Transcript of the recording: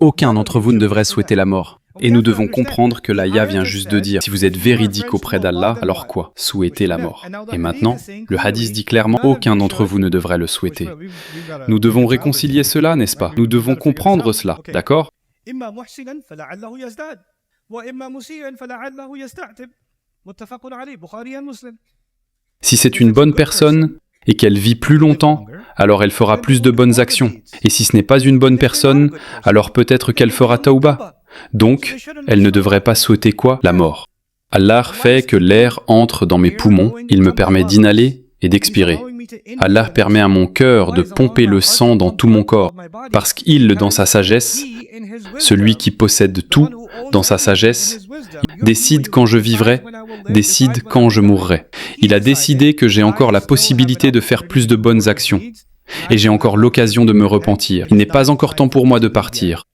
aucun d'entre vous ne devrait souhaiter la mort. Et nous devons comprendre que l'aya vient juste de dire, si vous êtes véridique auprès d'Allah, alors quoi? Souhaitez la mort. Et maintenant, le hadith dit clairement, aucun d'entre vous ne devrait le souhaiter. Nous devons réconcilier cela, n'est-ce pas? Nous devons comprendre cela, d'accord? Si c'est une bonne personne et qu'elle vit plus longtemps, alors elle fera plus de bonnes actions. Et si ce n'est pas une bonne personne, alors peut-être qu'elle fera tauba. Donc, elle ne devrait pas souhaiter quoi? La mort. Allah fait que l'air entre dans mes poumons, il me permet d'inhaler et d'expirer. Allah permet à mon cœur de pomper le sang dans tout mon corps, parce qu'il, dans sa sagesse, celui qui possède tout, dans sa sagesse, décide quand je vivrai, décide quand je mourrai. Il a décidé que j'ai encore la possibilité de faire plus de bonnes actions, et j'ai encore l'occasion de me repentir. Il n'est pas encore temps pour moi de partir.